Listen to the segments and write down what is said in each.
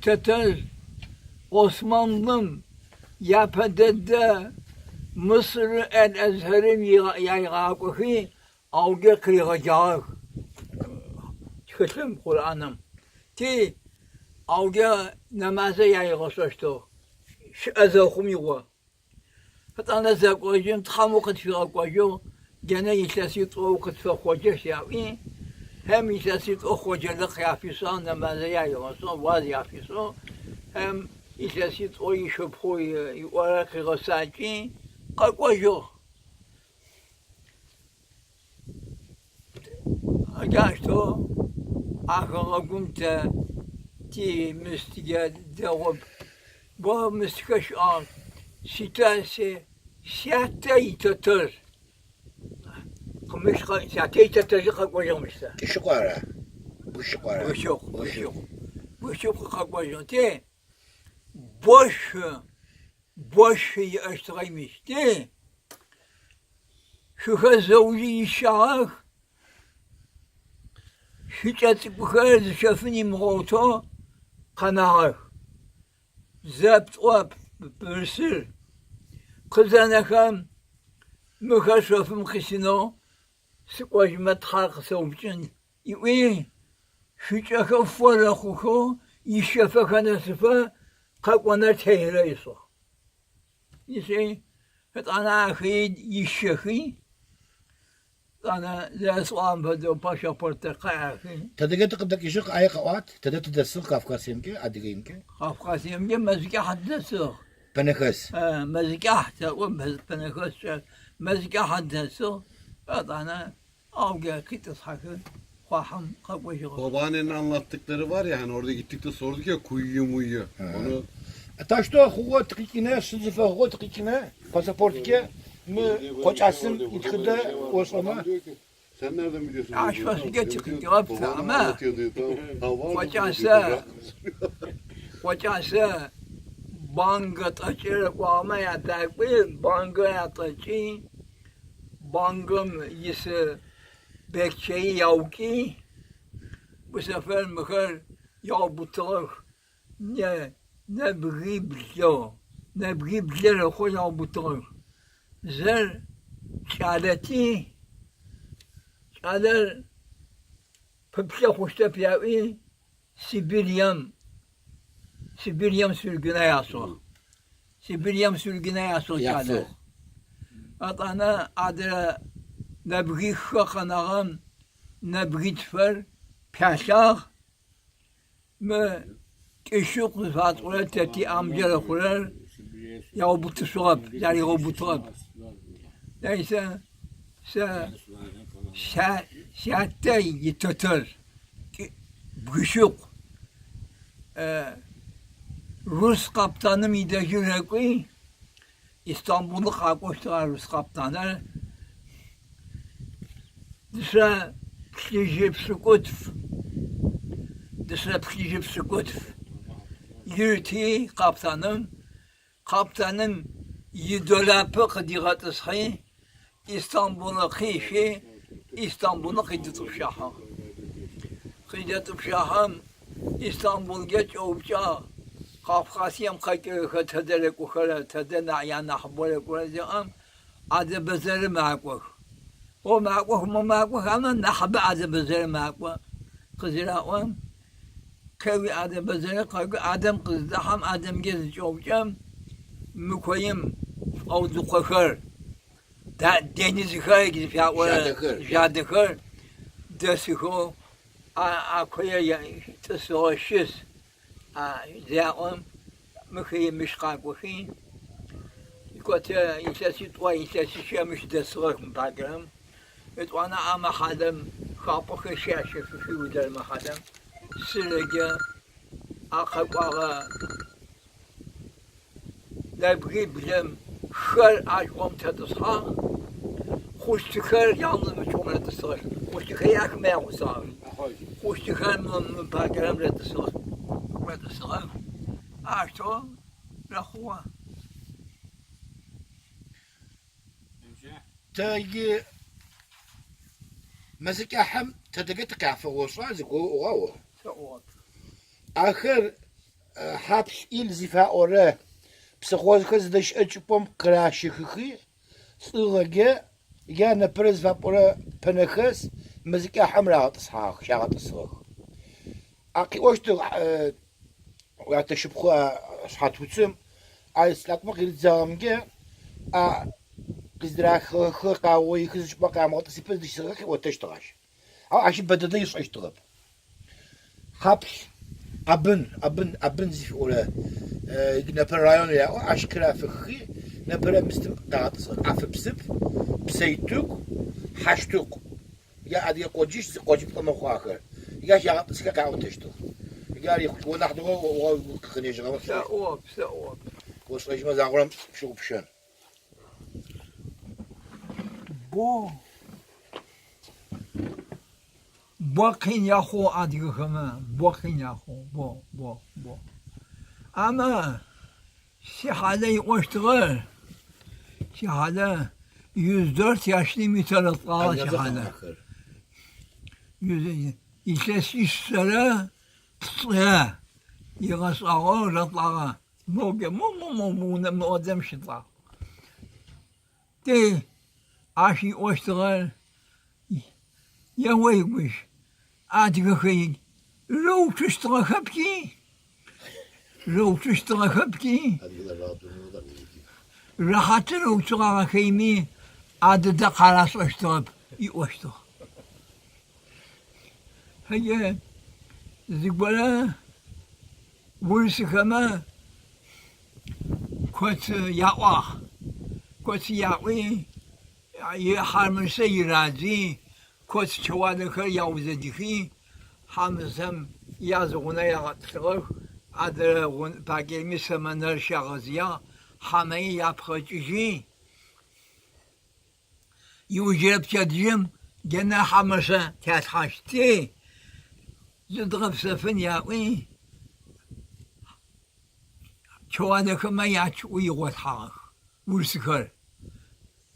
Tetez Osmanlı'm yapedede Mısır el Ezher'in yaygağı avge kıyacak. Çıkışım Kur'an'ım. Ki avge namaza yaygısıştı. Şu ezokum yuva. Hatta ne zekocun tam o kıtfığa koyuyor. Gene işlesit o kıtfığa koyacak ya. Hem işlesit o hocalık yapıyorsa namaza yaygısın, vaz yapıyorsa. Hem işlesit o işi poyu, olarak kıyasaki koyuyor. Agasto, akıllıkımda ti müstige devam. Bu müstigeş an, sitasi, siyahta itadır. Kımış siyahta itatıcı kalkmayacakmışsa. Işık var ha. Işık var ha. Işık kalkmayacak. Ti, boş yaştıraymış. Ti, şu kazavcı işahak, Şücet bıkar şefini mağoto kanağır. Zept op bürsür. Kızanakam mıkar şefim kısino sıkvajmet halkı savcın. İyi şüceka fora kuko işefe kanasıfa kakvanar tehreyso. İşte et ana ahid işefi أنا لأسوان بدو باشا برتقاعي تدقى تقدك يشق أي قوات تدقى تدسل قفقاسيم كي أدقيم كي قفقاسيم كي مزكا حدثو بنخس مزكا حتى بنخس مزكا حدثو أنا أوجا كي تصحكن خواهم قبوشي Babaannenin anlattıkları var ya hani orada gittik de sorduk ya kuyuyu muyuyu. Onu تاشتو خو تقيكنا سلفة خو تقيكنا باسبورت كي مı koçasın itkide olsama sen nereden biliyorsun? Aşfası geçikin cevap ama koçası banga taşır kuama yatak bir banga yataçı bangım yisi bekçeyi yavki bu sefer mıkar ya butuluk ne biliyor ne biliyor o ya butuluk Zer çaleti çaler pıpşa hoşta piyavi Sibiryam sürgüne yaso Sibiryam sürgüne yaso çaler atana adra nebgi xakanağım nebgi tfer pyaşağ mı keşuk fatura teti amcara kurar ya bu tuşup yani o bu tuşup neyse şahatte yitotır büşük Rus kaptanı mideci rekli İstanbul'u kalkmıştılar Rus kaptanı dışa pişleyip sukutf yürütü kaptanın yidolapı kıdigatı sayı İstanbul'u kıyışı İstanbul'u kıydıtıp şahım. Kıydıtıp şahım İstanbul geç ovca Kafkasyam kayıkı tederek ukara tedena yana habore kuracağım adı bezeri mağkuh. O mağkuh mu mağkuh ama nahbe adı bezeri mağkuh. Kızırağım kevi adı bezeri kayıkı adam kızdı ham adam gezici ovcam mükoyim avdu kakır. Deniz kaya gidip ya jadıkır desiko akoya tsoşis zaım mükoyim mişkakuhin kote insesi twa insesi şemiş desik mpagram et ana ama hadem kapı şaşı şu der mahadem sırege akaqağa Nebgi bilem şer aşkım tedisha Kuştikar yalnız mı çok redisar Kuştikar yakmaya kusar Kuştikar mı pagram redisar Aşto Rahuva تاجي مسك أهم تدقت كعفة وصازق وغاوة Saat آخر hapş il zifa ora psixozkız dış açıpom kıraşıkı sığıge ya ne prez va ora penekhs müzika hamra atsaq şagat sığ aki oştu ya teşbxu şatutsim ay slakma gizamge a qizdrax qawoy kızış baqam atsipez dış sığ o teştaş a aşı bedede yışıştırıp hapş abın zif ora neper rayon ya aşkra fikhi neper mistim dağıt afipsip pseytuk haştuk ya adi qojish qojib qama xoakhir ya şagat ska qawtıştı ya yxu nahdu o qınıjığa Все оп. qoşlajma zağıram şu pişen Bo qiynaxu adigıxımı, bo qiynaxu, bo. Ama şihale oştuğu, şihale 104 yaşlı mütelatlığa şihale. İşte işlere pıtıya, yığas ağa, ratlağa. Mu odem şitla. De, aşı oştuğu, yavaymış. Adigıxı, rovçuştuğa hapki. Rovçuştuğa hapki. Rahatı rovçuğa hapki. Adı da karas oştuğu, i oştuğu. Hayır, zikbara, vursikama, kot yawa, kot yawi, harmırsa yirazi, kot çavadıkı yavuzadiki, hamızım yazığına yarattığı, adı pakemi semenler şağızıya, hamayı yapıcıcı, yucirip çadjım, gene hamırsa tethaştı, zıdgıp sefin yawi, çavadıkıma yaç uyuğut hağıq, vursikar.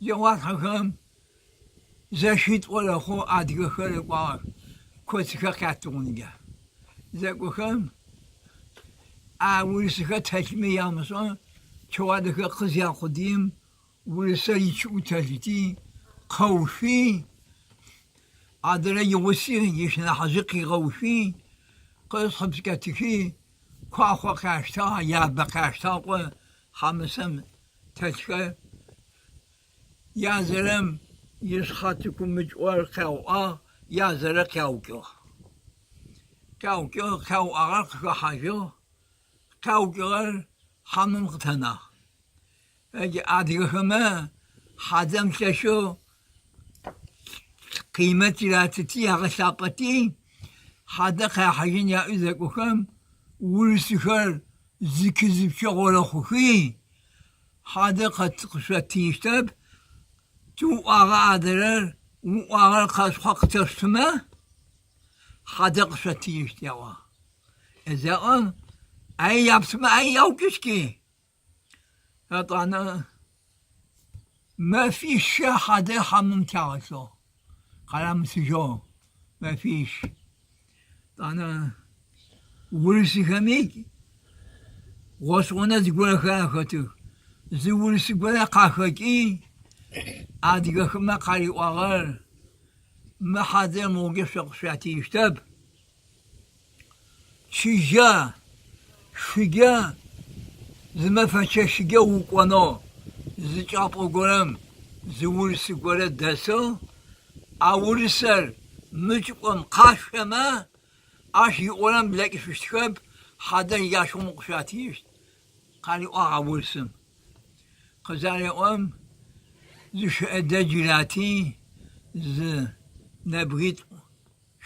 Yavaş hakim, zeşit olahu adigıxı var, kotika kattuğunca. Zekuşum, vursikar tekme yamıson, çavadıkı kız yakudiyim, vursikar içi uteliti, kavşi, adına yuvusi, yeşine hazık yavşi, kız hapsikatiki, kuakwa kaşta, yabba kaşta, hamısım tetkar, yazırım, yışxatıkum mücvar kav'a, yazırı kavkyo. Kavkyo, kav'ağa kıhacyo, kavkyolar hamım kıtana. Adigıxımı, hadem şaşo, kıymet irateti yağışapati, hada kayhajın ya üzekuxım, vursikar zikizipçe olaxuxi, hada katıqşati iştab, tu ağa adırır, u ağa kasqa kıtırsıma, hada kışati iştiyava. Ezeğin, ay yapsıma ay yavküş ki. Hatana, ما فيش حد حمم تعصو قلم سجو ما فيش أنا ورثي خميك وصونا تقول خاختو زورث تقول قاختي عادي خما قاري وغر ما حد موقف شخصياتي يشتب شجا زما فشا شجا وقنو زچاپو گرم زورس گره دسو آورسر مچقم قاشما آشی اولم لکشتکب حدا یاشم قشاتیش قالی آورسم قزاری زش دجلاتی ز نبغيت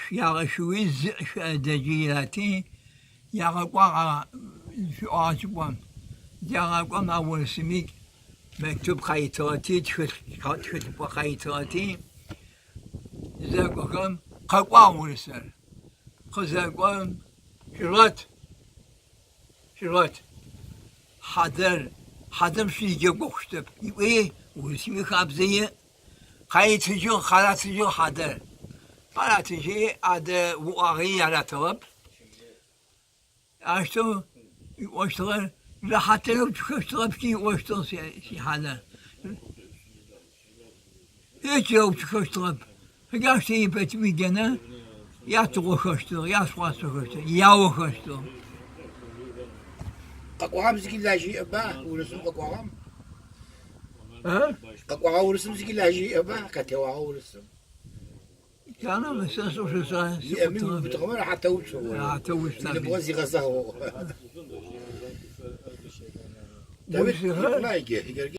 شياغشوي زش دجلاتی ياغقوا شو آجبم ياغقوا آورسمیک مكتوب خيطاتي تكتب خيطاتي زاكم قاقوام ورسل خزاقوام شرات حدم شي جاكو خشتب ايه ورسمي خابزيه خيطجو خلاتجو حدر خلاتجي عاد وقاغي على طلب اشتو يوشتغل حتى لو تشتغل بكي يوشتغل في حالة هيك لو تشتغل فقاش تيبت بيجنا يا تغشتغل يا سواس تغشتغل يا وخشتغل قاقوها مزكي لاجي أبا ورسم قاقوها ها قاقوها ورسم زكي لاجي أبا كتوها ورسم كان بس شو صار يأمن بتغمر حتى وشو حتى وش اللي بغزي غزاه وش لا يجي